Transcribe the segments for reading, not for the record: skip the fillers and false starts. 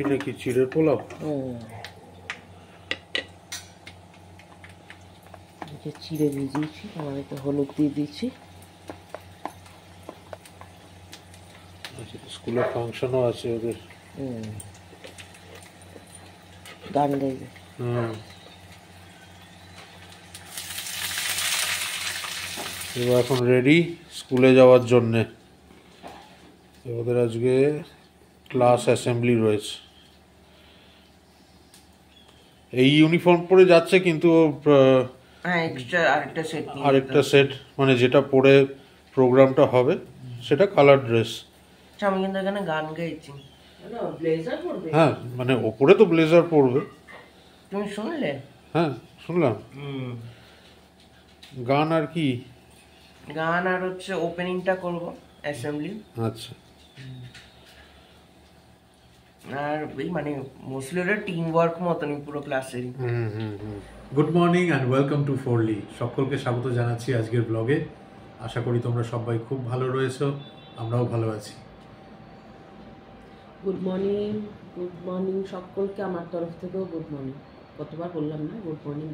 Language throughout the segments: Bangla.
টিফিনে কি চিড়ের পোলাও? চিড়ে ভিজিয়েছি, আমার একটু হলুদ দিয়ে দিচ্ছি। স্কুলের ফাংশনও আছে ওদের, গান গাইবে। এবার এখন রেডি স্কুলে যাওয়ার জন্যে। ওদের আজকে ক্লাস অ্যাসেম্বলি রয়েছে। এই ইউনিফর্ম পরে যাচ্ছে, কিন্তু আরেকটা সেট মানে যেটা পরে প্রোগ্রামটা হবে সেটা কালার ড্রেস। আমি কিন্তু এখানে গান গাইছি। হ্যাঁ, মানে ওপরে তো ব্লেজার পরবে। তুমি শুনলে? হ্যাঁ শুনলাম। গান আর কি? গান আর হচ্ছে ওপেনিংটা করব অ্যাসেম্বলি। আচ্ছা। আর এই মানে মোস্টলি ওটা টিম ওয়ার্ক মতনই পুরো ক্লাসেরই। Good morning and welcome to ফোরলি। সকলকে স্বাগত জানাচ্ছি আজকের ব্লগে। আশা করি তোমরা সবাই খুব ভালো রয়েছো, আমরাও ভালো আছি। গুড মর্নিং সকলকে আমার তরফ থেকেও গুড মর্নিং। কতবার বললাম না গুড মর্নিং।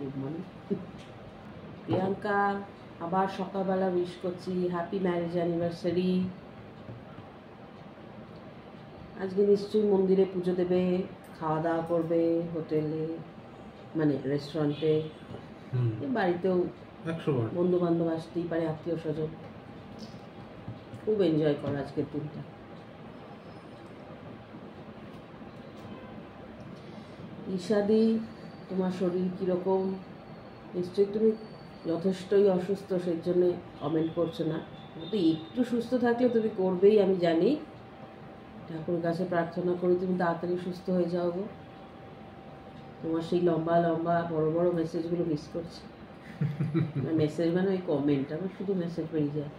প্রিয়াঙ্কা আবার সকালবেলা উইশ করছি হ্যাপি ম্যারেজ অ্যানিভার্সারি। আজকে নিশ্চয়ই মন্দিরে পুজো দেবে, খাওয়া দাওয়া করবে হোটেলে, মানে রেস্টুরেন্টে, বাড়িতেও বন্ধু বান্ধব আসতেই পারে, আত্মীয় স্বজন। খুব এনজয় করো আজকের দিনটা। ঈশাদি, তোমার শরীর কীরকম? নিশ্চয়ই তুমি যথেষ্টই অসুস্থ, সেই জন্যে কমেন্ট করছো না। কিন্তু একটু সুস্থ থাকলে তুমি করবেই, আমি জানি। ঠাকুরের কাছে প্রার্থনা করি তুমি তাড়াতাড়ি সুস্থ হয়ে যাও গো। তোমার সেই লম্বা বড় বড় মেসেজগুলো মিস করছি। মেসেজ মানে ওই কমেন্ট, আমার শুধু মেসেজ পেয়ে যায়।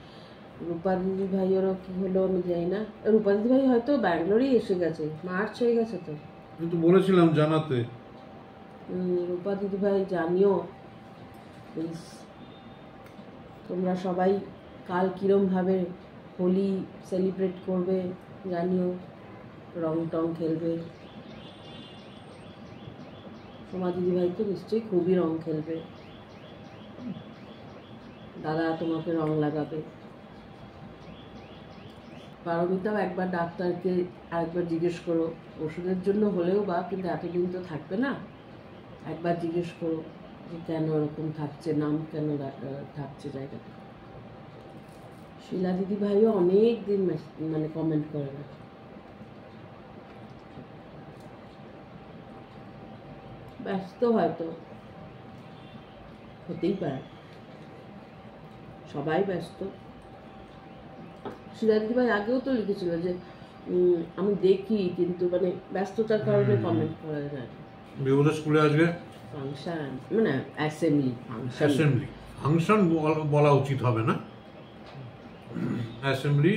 রূপা দিদি ভাইয়েরও কি হলো আমি জানি না। রূপা দিদি ভাই হয়তো ব্যাঙ্গালোরেই এসে গেছে, মার্চ হয়ে গেছে তো। কিন্তু বলেছিলাম জানাতে। রূপা দিদি ভাই জানিও প্লিজ। তোমরা সবাই কাল কীরমভাবে হোলি সেলিব্রেট করবে জানিও, রং টং খেলবে। সোমা দিদি ভাই তো নিশ্চয়ই খুবই রং খেলবে, দাদা তোমাকে রং লাগাবে। পারমিতাও একবার ডাক্তারকে আরেকবার জিজ্ঞেস করো, ওষুধের জন্য হলেও বা, কিন্তু এতদিন তো থাকবে না, একবার জিজ্ঞেস করো যে কেন এরকম থাকছে, নাম কেন থাকছে জায়গাটা। শিলা দিদি ভাইও অনেক দিন মানে কমেন্ট করে না। ব্যস্ত হয়তো, হতেই পারে, সবাই ব্যস্ত। শিলা দিদি ভাই আগেও তো লিখেছিল যে আমি দেখি, কিন্তু মানে ব্যস্ততার কারণে কমেন্ট করা যায় না। বিভূত স্কুলে আজকে ফাংশন, মানে অ্যাসেম্বলি ফাংশন বলা উচিত হবে না, অ্যাসেম্বলি।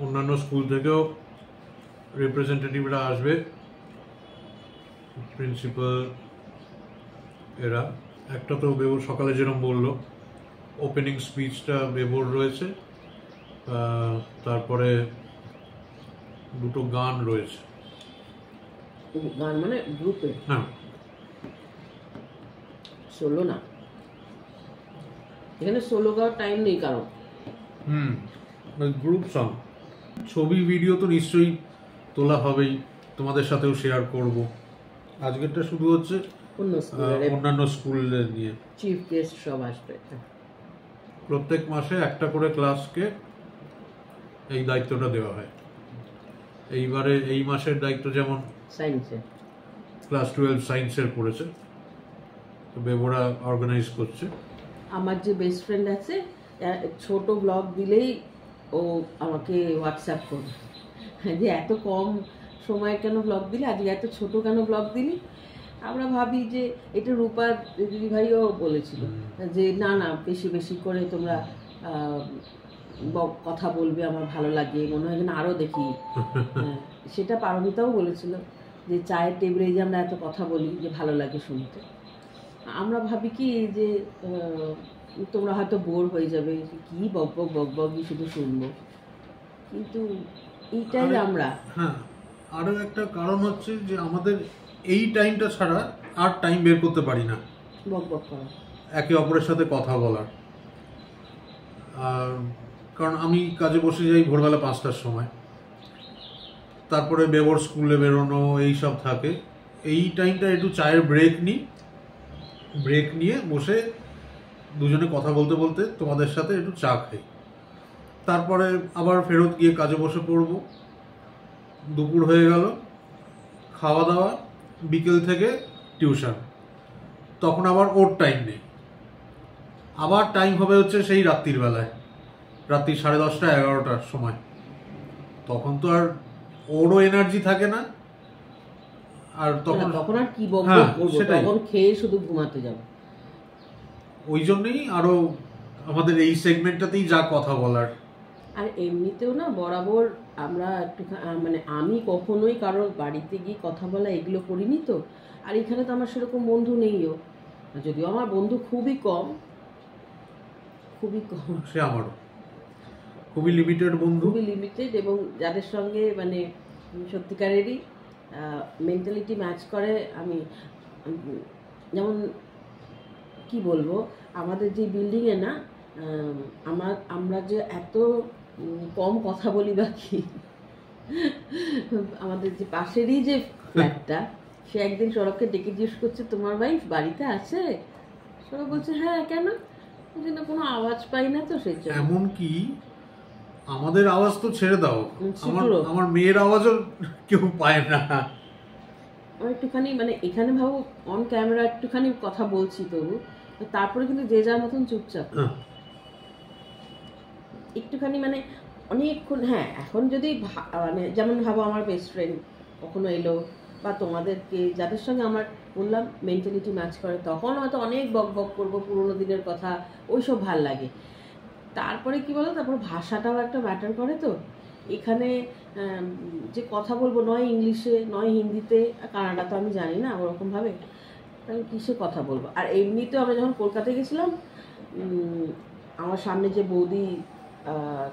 অন্যান্য স্কুল থেকেও রিপ্রেজেন্টেটিভরা আসবে, প্রিন্সিপাল এরা। একটা তো বেবুর সকালে যেরকম বললো, ওপেনিং স্পিচটা বেবুর রয়েছে, তারপরে দুটো গান রয়েছে। গান মানে গ্রুপে? হ্যাঁ, সোলো না, এখানে সোলো গাওয়ার টাইম নেই কারণ। Group song. ছবি ভিডিও তো নিশ্চয়ই তোলা হবেই, তোমাদের সাথেও শেয়ার করব। আজকেরটা শুধু হচ্ছে অন্যান্য স্কুলের নিয়ে। চিফ গেস্ট সব আসবে। প্রত্যেক মাসে একটা করে ক্লাসকে এই দায়িত্বটা দেওয়া হয়। এইবারে এই মাসের দায়িত্ব যেমন সায়েন্সের, ক্লাস 12 সায়েন্সের পড়েছে, তো বেবোরা অর্গানাইজ করছে। আমার যে বেস্ট ফ্রেন্ড আছে, ছোট ব্লগ দিলেই ও আমাকে হোয়াটসঅ্যাপ করবে যে এত কম সময় কেন ব্লগ দিলি, আজকে এত ছোট কেন ব্লগ দিলি। আমরা ভাবি যে এটা রূপা দিদি ভাইও বলেছিল যে না না, বেশি বেশি করে তোমরা কথা বলবে, আমার ভালো লাগে, মনে হয় যেন আরও দেখি। সেটা পারমিতাও বলেছিল যে চায়ের টেবিলে যে আমরা এত কথা বলি, যে ভালো লাগে শুনতে। আমরা ভাবি কি যে তোমরা হয়তো বোর হয়ে যাবে, কি বকবকই শুধু শুনবো, কিন্তু এইটাই আমরা। হ্যাঁ, আরও একটা কারণ হচ্ছে যে আমাদের এই টাইমটা ছাড়া আর টাইম বের করতে পারি না বক বক করা, একে অপরের সাথে কথা বলার। আর কারণ আমি কাজে বসে যাই ভোরবেলা 5টার সময়, তারপরে বেবর স্কুলে বেরোনো এই সব থাকে। এই টাইমটা একটু চায়ের ব্রেক নিই, ব্রেক নিয়ে বসে দুজনে কথা বলতে বলতে তোমাদের সাথে একটু চা খাই, তারপরে আবার ফেরত গিয়ে কাজে বসে পড়বো। দুপুর হয়ে গেল, খাওয়া দাওয়া, বিকেল থেকে টিউশন, তখন আবার ওর টাইম নেই, আবার টাইম হবে হচ্ছে সেই রাত্রির বেলায়, রাত্রি 10:30 11টার সময়। তখন তো আর ওরও এনার্জি থাকে না, আর তখন আর কি বক হ্যাঁ, বক করবো, সেটাই। তখন খেয়ে শুধু ঘুমাতে যাবো। ওই জন্যই আরো আমাদের এই সেগমেন্টটাতেই যা কথা বলার। আর এমনিতেও না বরাবর আমরা একটু মানে আমি কখনোই কারোর বাড়িতে গিয়ে কথা বলা এগুলো করিনি তো। আর এখানে তো আমার সেরকম বন্ধু নেইও, যদিও আমার বন্ধু খুবই কম, খুবই কম, সে আমারও খুবই লিমিটেড বন্ধু, খুবই লিমিটেড, এবং যাদের সঙ্গে মানে সত্যিকারেরই মেন্টালিটি ম্যাচ করে। আমি যেমন কি বলবো, আমাদের যে বিল্ডিংয়ে না আমরা যে এত কম কথা বলি বা কি, আমাদের যে পাশেরই যে ফ্ল্যাটটা, সে একদিন সৌরভকে ডেকে জিজ্ঞেস করছে তোমার ওয়াইফ বাড়িতে আছে? সৌরভ বলছে হ্যাঁ, কেন? না কোনো আওয়াজ পাই না তো সেই জন্য। এমনকি আমাদের আওয়াজ তো ছেড়ে দাও, ছিটুরো। আমার মেয়ের আওয়াজও কেউ পায় না। একটুখানি মানে এখানে ভাবো অন ক্যামেরা একটুখানি কথা বলছি তবু, তারপরে কিন্তু যে যার মতন চুপচাপ একটুখানি মানে অনেকক্ষণ। হ্যাঁ, এখন যদি মানে যেমন ভাবো আমার বেস্ট ফ্রেন্ড কখনো এলো, বা তোমাদেরকে যাদের সঙ্গে আমার বললাম মেন্টালিটি ম্যাচ করে, তখন হয়তো অনেক বক বক করবো পুরোনো দিনের কথা, ওইসব ভাল লাগে। তারপরে কি বলো, তারপর ভাষাটাও একটা ম্যাটার করে তো। এখানে যে কথা বলবো নয় ইংলিশে নয় হিন্দিতে, কানাডা তো আমি জানি না ওরকমভাবে, আমি কিসে কথা বলবো। আর এমনিতেও আমরা যখন কলকাতায় গেছিলাম, আমার সামনে যে বৌদি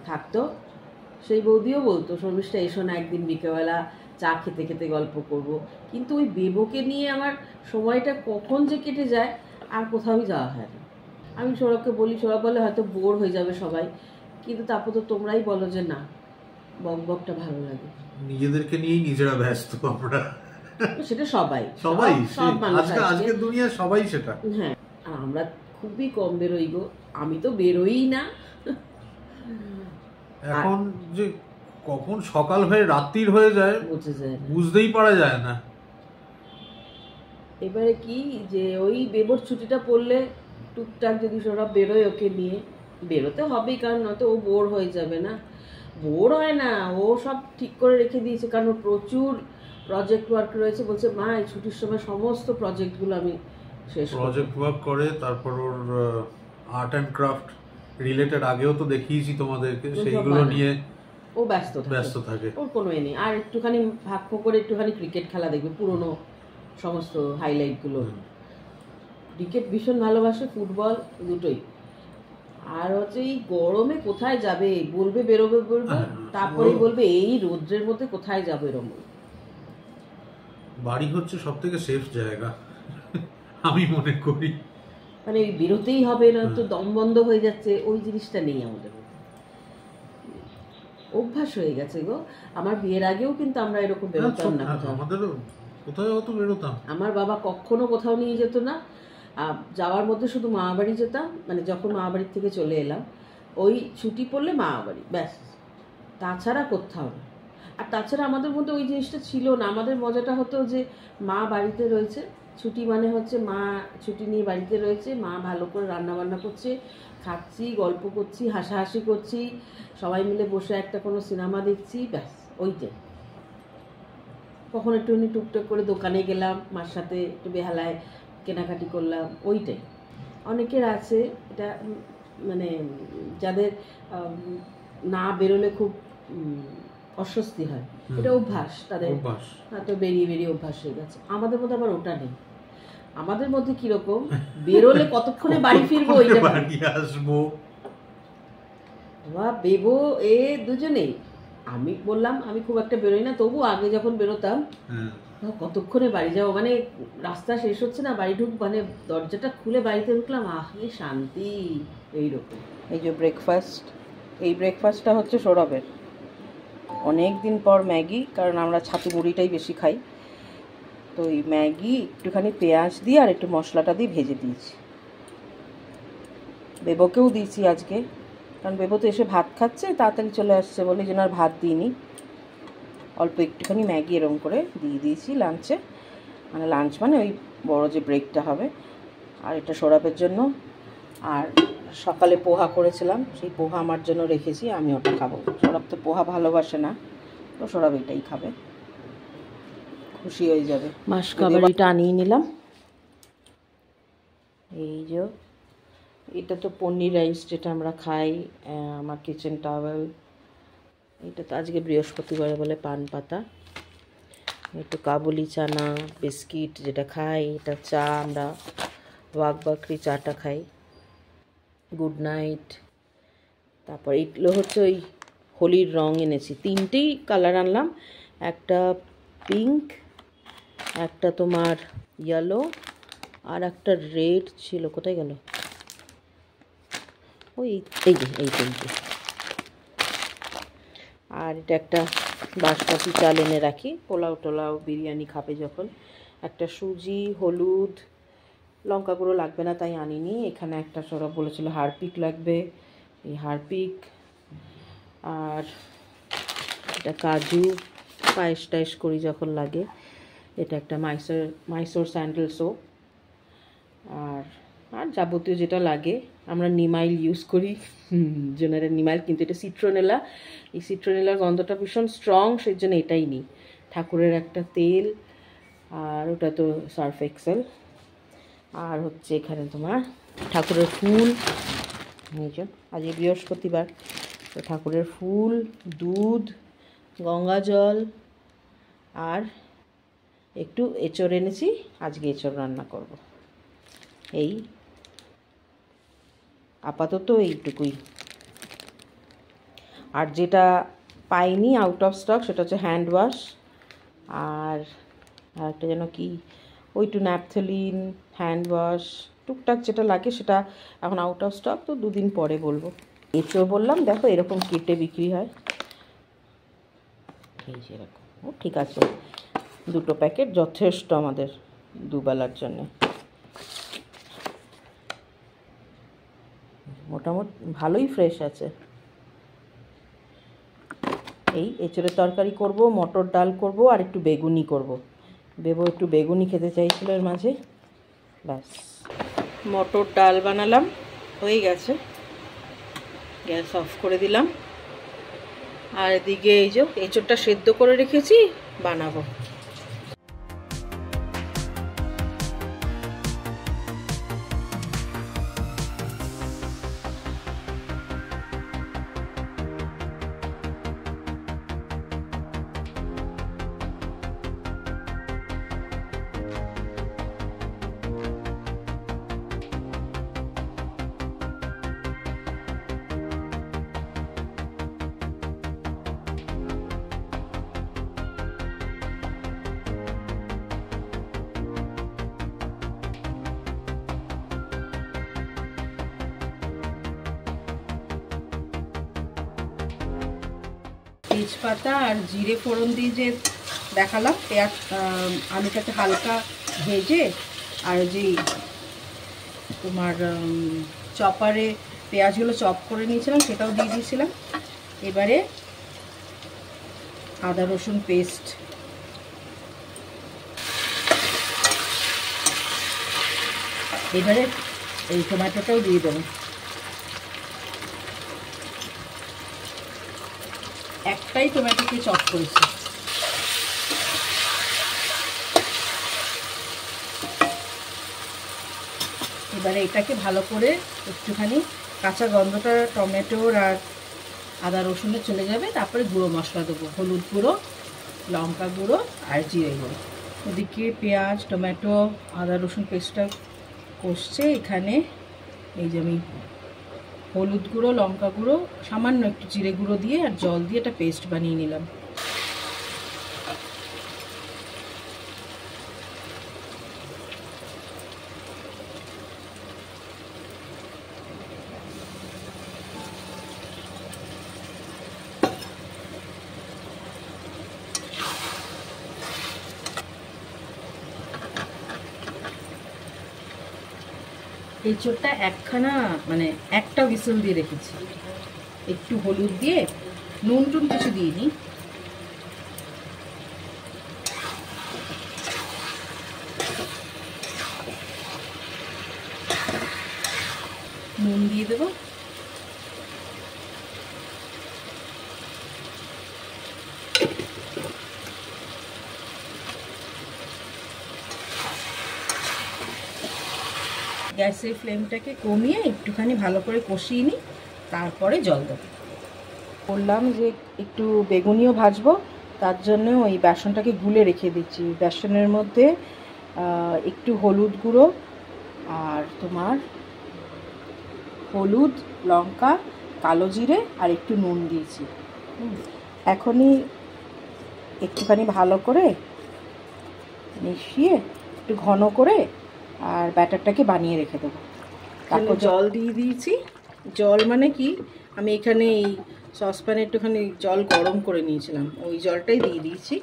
থাকতো, সেই বৌদিও বলতো শর্মিষ্ঠা এসো না একদিন বিকেলবেলা চা খেতে খেতে গল্প করব। কিন্তু ওই বেবোকে নিয়ে আমার সময়টা কখন যে কেটে যায় আর কোথাও যাওয়া হয় না। আমি সৌরভকে বলি, সৌরভ বলে হয়তো বোর হয়ে যাবে সবাই, কিন্তু তারপর তো তোমরাই বলো যে না, বক বকটা ভালো লাগে। নিজেদেরকে নিয়েই নিজেরা ব্যস্ত আমরা, সেটা সবাই সবাই সব মানুষ আজকের দুনিয়া সবাই সেটা। হ্যাঁ, আর আমরা খুবই কম বেরোই গো, আমি তো বেরোই না। এখন যে কখন সকাল হয়ে রাত্রির হয়ে যায় বুঝে যায় না, বুঝতেই পারা যায় না। এবারে কি যে ওই বেবোর ছুটিটা পড়লে টুকটাক যদি সৌরভ বেরোয় ওকে নিয়ে, বেরোতে হবেই, কারণ নয়তো ও বোর হয়ে যাবে না। বোর হয় না, ও সব ঠিক করে রেখে দিয়েছে, কারণ ওর প্রচুর প্রজেক্ট ওয়ার্ক রয়েছে। বলছে মা এই ছুটির সময় সমস্ত প্রজেক্টগুলো আমি শেষ করব। প্রজেক্ট ওয়ার্ক করে, তারপর ওর আর্ট অ্যান্ড ক্রাফট রিলেটেড আগেও তো দেখিয়েছি তোমাদেরকে, সেইগুলো নিয়ে ও ব্যস্ত থাকে। ওর কোনো এ নেই। আর একটুখানি ভাগ্য করে একটুখানি ক্রিকেট খেলা দেখবে, পুরনো সমস্ত হাইলাইটগুলো। ক্রিকেট ভীষণ ভালোবাসে, ফুটবল দুটোই। আর হচ্ছে এই গরমে কোথায় যাবে, বলবে বেরোবে বলবে, তারপরেই বলবে এই রোদ্রের মধ্যে কোথায় যাবে এরকম। বাড়ি হচ্ছে সব থেকে সেফ জায়গা আমি মনে করি, মানে বেরোতেই হবে না তো দম বন্ধ হয়ে যাচ্ছে, ওই জিনিসটা নেই আমাদের মধ্যে। অভ্যাস হয়ে গেছে গো। আমার বিয়ের আগেও কিন্তু আমরা এরকম বেরোতাম না, আমাদেরও কোথায় অত বেরোতাম। আমার বাবা কখনো কোথাও নিয়ে যেত না। যাওয়ার মধ্যে শুধু মামা বাড়ি যেতাম, মানে যখন মামা বাড়ির থেকে চলে এলাম, ওই ছুটি পড়লে মামা বাড়ি, ব্যাস, তাছাড়া কোথাও না। আর তাছাড়া আমাদের মধ্যে ওই জিনিসটা ছিল না। আমাদের মজাটা হতো যে মা বাড়িতে রয়েছে, ছুটি মানে হচ্ছে মা ছুটি নিয়ে বাড়িতে রয়েছে, মা ভালো করে রান্না বান্না করছে, খাচ্ছি, গল্প করছি, হাসাহাসি করছি, সবাই মিলে বসে একটা কোনো সিনেমা দেখছি, ব্যাস ওইটাই। কখন একটুখানি টুকটাক করে দোকানে গেলাম মার সাথে, একটু বেহালায় কেনাকাটি করলাম, ওইটাই। অনেকের আছে এটা, মানে যাদের না বেরোলে খুব অস্বস্তি হয়, এটা অভ্যাস তাদের, তো বেরিয়ে বেরিয়ে অভ্যাস হয়ে গেছে। আমাদের মধ্যে আবার ওটা নেই। আমাদের মধ্যে কিরকম, বেরোলে কতক্ষণে বাড়ি ফিরবো, ওইটা বাড়ি আসবো, বা বেবো এ দুজনেই আমি বললাম আমি খুব একটা বেরোই না, তবু আগে যখন বেরোতাম কতক্ষণে বাড়ি যাবো, মানে রাস্তা শেষ হচ্ছে না, বাড়ি ঢুক মানে দরজাটা খুলে বাড়িতে ঢুকলাম, আহে শান্তি এইরকম। এই যে ব্রেকফাস্ট, এই ব্রেকফাস্টটা হচ্ছে সৌরভের। অনেক দিন পর ম্যাগি, কারণ আমরা ছাতু মুড়িটাই বেশি খাই, তো এই ম্যাগি একটুখানি পেঁয়াজ দিয়ে আর একটু মশলাটা দিয়ে ভেজে দিয়েছি। বেবোকেও দিয়েছি আজকে, কারণ বেবো তো এসে ভাত খাচ্ছে, তাড়াতাড়ি চলে আসছে বলে যেন আর ভাত দিইনি, অল্প একটুখানি ম্যাগি এরম করে দিয়ে দিয়েছি লাঞ্চে, মানে লাঞ্চ মানে ওই বড় যে ব্রেকটা হবে। আর এটা সৌরভের জন্য, আর সকালে পোহা করেছিলাম, সেই পোহা আমার জন্য রেখেছি, আমি ওটা খাবো। সৌরভ তো পোহা ভালোবাসে না, তো সৌরভ এটাই খাবে, খুশি হয়ে যাবে। মাসকাবারিটা আনিয়ে নিলাম। এই যে এটা তো পনির রাইস যেটা আমরা খাই, আমার কিচেন টাওয়েল। এটা তো আজকে বৃহস্পতিবার বলে পান পাতা, একটু কাবুলি চানা, বিস্কিট যেটা খাই, এটা চা, আমরা ওয়াক বাকরি চাটা খাই, গুড নাইট। তারপর এইগুলো হচ্ছে ওই হোলির রং এনেছি, 3টেই কালার আনলাম, একটা পিঙ্ক, একটা তোমার ইয়েলো, আর একটা রেড ছিল, কোথায় গেল, ওই এই যে এই 3টে। আর এটা একটা বাসমতি চাল এনে রাখি, পোলাও টোলাও বিরিয়ানি খাবে যখন। একটা সুজি, হলুদ, লঙ্কা গুঁড়ো লাগবে না তাই আনিনি। এখানে একটা সৌরভ বলেছিল হারপিক লাগবে, এই হারপিক। আর এটা কাজু, পায়েস টায়েস করি যখন লাগে। এটা একটা মাইসোর স্যান্ডেল সোপ। আর আর যাবতীয় যেটা লাগে, আমরা নিমাইল ইউজ করি, জেনারেল নিমাইল, কিন্তু এটা সিট্রোনেলা। এই সিট্রোনেলার গন্ধটা ভীষণ স্ট্রং, সেই জন্য এটাই নিই। ঠাকুরের একটা তেল, আর ওটা তো সার্ফ এক্সেল। আর হচ্ছে এখানে তোমার ঠাকুরের ফুল, আজকে বৃহস্পতিবার, তো ঠাকুরের ফুল, দুধ, গঙ্গা জল, আর একটু এঁচড় এনেছি, আজকে এঁচড় রান্না করব। এই আপাতত এইটুকুই। আর যেটা পাইনি আউট অফ স্টক সেটা হচ্ছে হ্যান্ড ওয়াশ, আর একটা যেন কি ওইটু ন্যাপথলিন, হ্যান্ড ওয়াশ, টুকটাক যেটা লাগে সেটা এখন আউট অফ স্টক, তো 2 দিন পরে বলবো। এঁচড় বললাম, দেখো এরকম কেটে বিক্রি হয়, এই যে এরকম। ও ঠিক আছে, 2 প্যাকেট যথেষ্ট আমাদের দুবেলার জন্য। মোটামুটি ভালোই ফ্রেশ আছে। এই এঁচড়ের তরকারি করব, মটর ডাল করব, আর একটু বেগুনি করব। বেবো একটু বেগুনি খেতে চাইছিল এর মাঝে, ব্যাস। মটর ডাল বানালাম, হয়ে গেছে, গ্যাস অফ করে দিলাম। আর এদিকে এই যে এঁচড়টা সেদ্ধ করে রেখেছি, বানাবো। তেজপাতা আর জিরে ফোড়ন দিয়ে যে দেখালাম, পেঁয়াজ আলুটাকে হালকা ভেজে, আর যে তোমার চপারে পেঁয়াজগুলো চপ করে নিয়েছিলাম সেটাও দিয়ে দিয়েছিলাম। এবারে আদা রসুন পেস্ট, এবারে এই টমেটোটাও দিয়ে দেবো। একটাই টমেটোকে চপ করেছি। এবারে এটাকে ভালো করে একটুখানি কাঁচা গন্ধটা টমেটোর আর আদা রসুনে চলে যাবে, তারপরে গুঁড়ো মশলা দেবো, হলুদ গুঁড়ো, লঙ্কা গুঁড়ো আর জিরে গুঁড়ো। ওদিকে পেঁয়াজ, টমেটো, আদা রসুন পেস্টটা কষছে। এখানে এই যে আমি হলুদ গুঁড়ো, লঙ্কা গুঁড়ো, সামান্য একটু জিরে গুঁড়ো দিয়ে আর জল দিয়ে একটা পেস্ট বানিয়ে নিলাম। এই চোরটা একখানা মানে একটা হুইসেল দিয়ে রেখেছি, একটু হলুদ দিয়ে, নুন টুন কিছু দিইনি। নুন দিয়ে দেবো, গ্যাসের ফ্লেমটাকে কমিয়ে একটুখানি ভালো করে কষিয়ে নিই, তারপরে জল দেবো। বললাম যে একটু বেগুনিও ভাজবো, তার জন্য ওই বেসনটাকে গুলে রেখে দিচ্ছি। বেসনের মধ্যে একটু হলুদ গুঁড়ো আর তোমার হলুদ, লঙ্কা, কালো জিরে আর একটু নুন দিয়েছি। এখনই একটুখানি ভালো করে মিশিয়ে একটু ঘন করে আর ব্যাটারটাকে বানিয়ে রেখে দেবো। তারপর জল দিয়ে দিয়েছি। জল মানে কি, আমি এখানে এই সসপ্যানে একটুখানি জল গরম করে নিয়েছিলাম, ওই জলটাই দিয়ে দিয়েছি।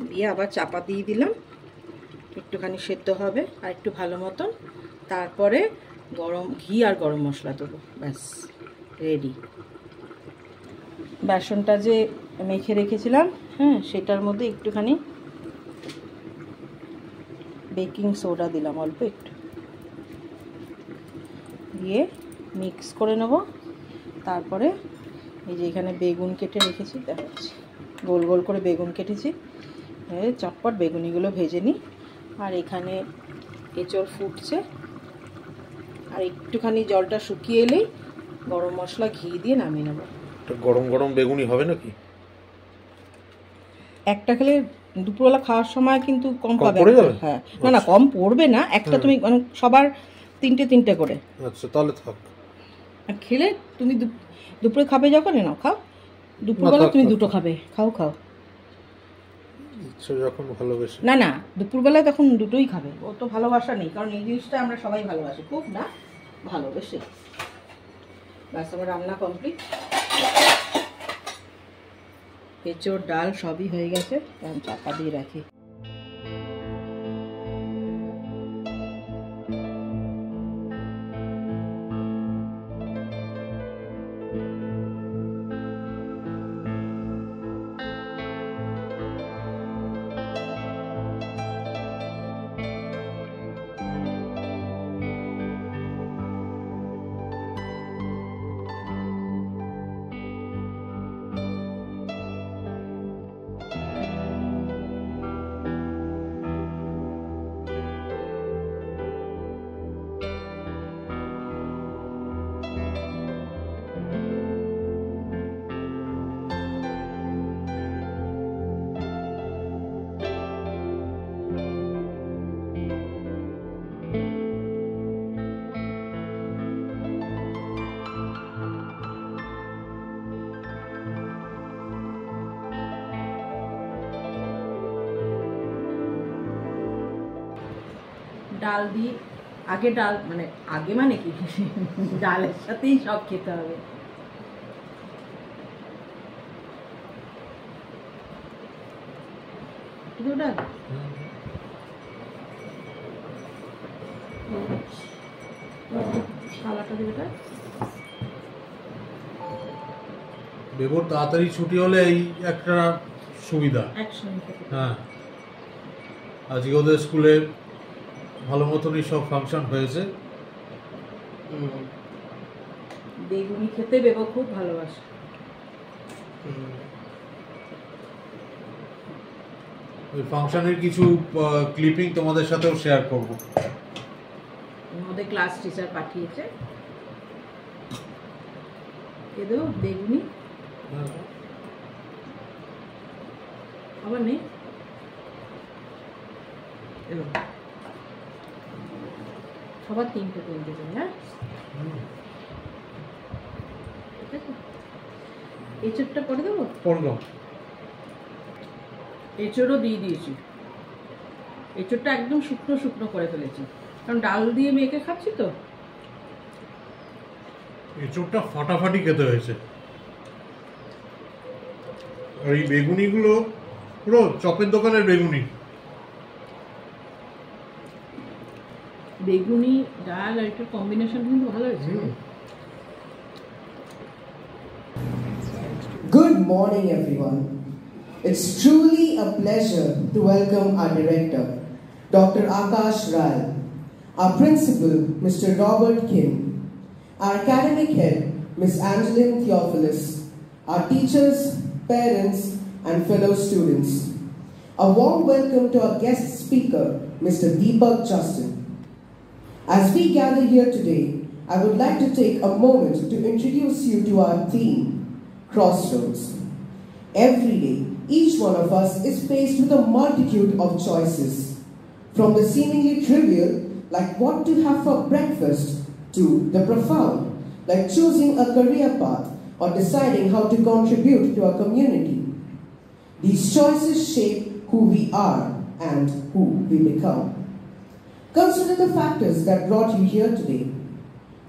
দিয়ে আবার চাপা দিয়ে দিলাম, একটুখানি সেদ্ধ হবে আর একটু ভালো মতন। তারপরে গরম ঘি আর গরম মশলা দেবো, ব্যাস রেডি। বেসনটা যে মেখে রেখেছিলাম, হ্যাঁ, সেটার মধ্যে একটুখানি বেকিং সোডা দিলাম, অল্প একটু দিয়ে মিক্স করে নেব। তারপরে এই যে এখানে বেগুন কেটে রেখেছি, দেখাচ্ছি, গোল গোল করে বেগুন কেটেছি, চটপট বেগুনিগুলো ভেজে নিই। আর এখানে এঁচড় ফুটছে, আর একটুখানি জলটা শুকিয়ে এলেই গরম মশলা ঘি দিয়ে নামিয়ে নেব। গরম গরম বেগুনি হবে নাকি? একটা খেলে দুপুরবেলা খাওয়ার সময় কিন্তু কম পাবে। হ্যাঁ, না না, কম পড়বে না, একটা তুমি মানে সবার তিনটে তিনটে করে। আচ্ছা, তাহলে থাক। আর খেলে তুমি দুপুরে খাবে যখন, নাও খাও, দুপুরবেলা তুমি দুটো খাবে, খাও খাও, ইচ্ছে যখন ভালোবেসে। না না, দুপুরবেলা তখন দুটোই খাবে। ও তো ভালোবাসা নেই, কারণ এই জিনিসটা আমরা সবাই ভালোবাসি খুব, না ভালোবেসে। ব্যাস, আমার রান্না কমপ্লিট। এঁচোড়, ডাল সবই হয়ে গেছে, আমি চাপা দিয়ে রাখি। ডাল দিয়ে আগে, ডাল মানে আগে মানে কি, ডালের সাথেই সব খেতে হবে। ডাল খাওয়াটা দেবে, বেবর তাড়াতাড়ি ছুটি হলে এই একটা সুবিধা। হ্যাঁ, আজকে ওদের স্কুলে ভালো মতনই সব ফাংশন হয়েছে। বেগুনি খেতে বেবো খুব ভালোবাসে। ওই ফাংশনের কিছু ক্লিপিং তোমাদের সাথেও শেয়ার করব। আমাদের ক্লাস টিচার পাঠিয়েছে। এ দেবো বেগুনি, আবার নেই, সবার তিনটে তিনটে, হ্যাঁ। এঁচড়টা করে দেবো? করবো। এঁচড়ও দিয়ে দিয়েছি। এঁচড়টা একদম শুকনো শুকনো করে ফেলেছি, কারণ ডাল দিয়ে মেখে খাচ্ছি তো। এঁচড়টা ফাটাফাটি খেতে হয়েছে। আর এই বেগুনিগুলো পুরো চপের দোকানের বেগুনি। বেগুনি ডাল আর একটা কম্বিনেশন কিন্তু ভালো হয়েছে। Good morning, everyone. It's truly a pleasure to welcome our director, Dr. Akash Rai, our principal, Mr. Robert Kim, our academic head, Ms. Angeline Theophilus, our teachers, parents, and fellow students. A warm welcome to our guest speaker, Mr. Deepak Justin. As we gather here today, I would like to take a moment to introduce you to our theme, Crossroads. Every day, each one of us is faced with a multitude of choices, from the seemingly trivial, like what to have for breakfast, to the profound, like choosing a career path or deciding how to contribute to our community. These choices shape who we are and who we become. Consider the factors that brought you here today.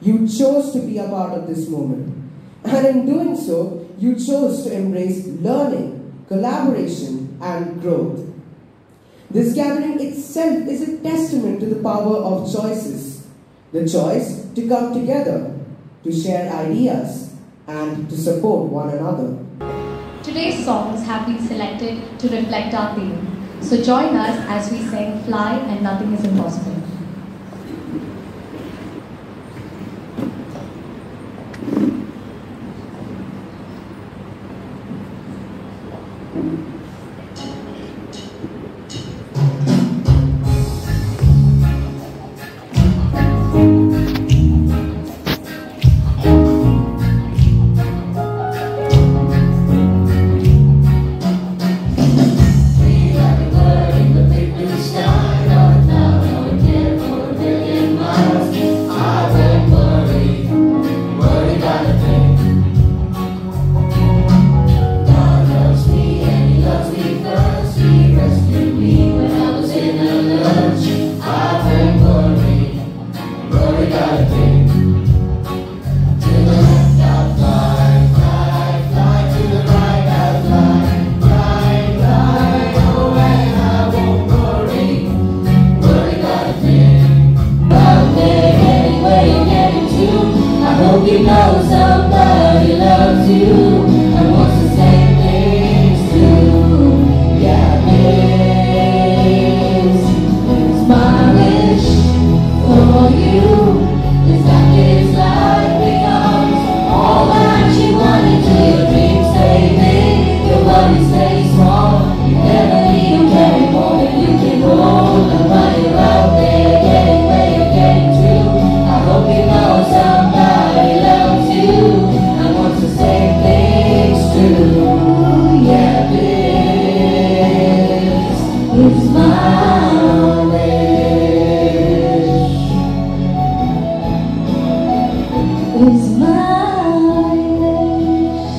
You chose to be a part of this moment, and in doing so, you chose to embrace learning, collaboration, and growth. This gathering itself is a testament to the power of choices. The choice to come together, to share ideas, and to support one another. Today's songs have been selected to reflect our theme. So join us as we sing Fly and Nothing is Impossible. You know somebody loves you and wants the same things too. Yeah, this is my wish for you. Is that this life becomes all that you wanted to. Your dreams stay big, your body stay small. You never need to carry more than you can hold. And while you're out there getting where you're getting to, I hope you know somebody loves you and wants the same things too. Yeah, this is my wish. Is my wish.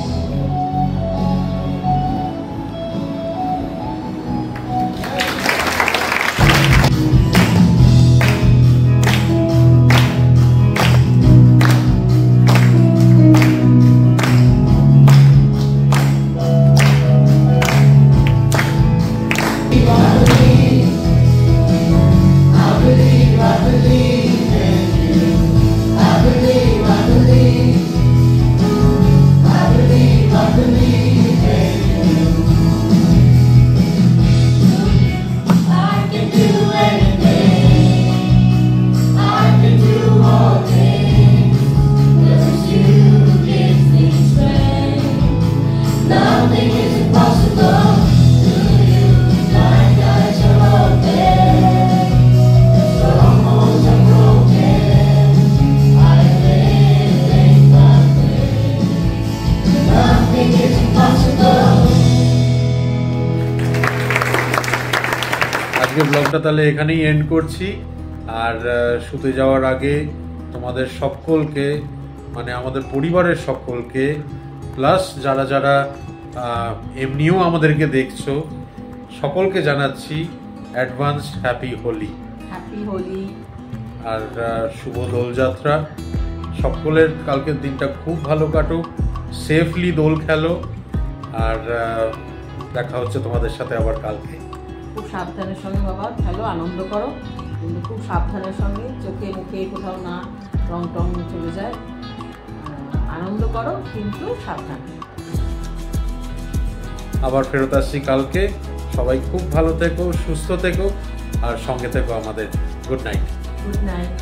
I can do anything. I can do all things. 'Cause you give me strength. Nothing is impossible to you. Like eyes are open. Strongholds are broken. I live things by faith. Nothing is impossible. আজকে ব্লগটা তাহলে এখানেই এন্ড করছি। আর শুতে যাওয়ার আগে তোমাদের সকলকে, মানে আমাদের পরিবারের সকলকে প্লাস যারা যারা এমনিও আমাদেরকে দেখছো সকলকে জানাচ্ছি advance happy Holi. Happy Holi আর শুভ দোলযাত্রা। সকলের কালকের দিনটা খুব ভালো কাটুক, সেফলি দোল খেলো, আর দেখা হচ্ছে তোমাদের সাথে আবার কালকে। খুব সাবধানের সঙ্গে বাবা খেলো, আনন্দ করো, কিন্তু খুব সাবধানের সঙ্গে, চোখে মুখে কোথাও না রং টং চলে যায়। আনন্দ করো কিন্তু সাবধানে। আবার ফেরত আসছি কালকে। সবাই খুব ভালো থেকো, সুস্থ থেকো, আর সঙ্গে থেকো আমাদের। Good night. Good night.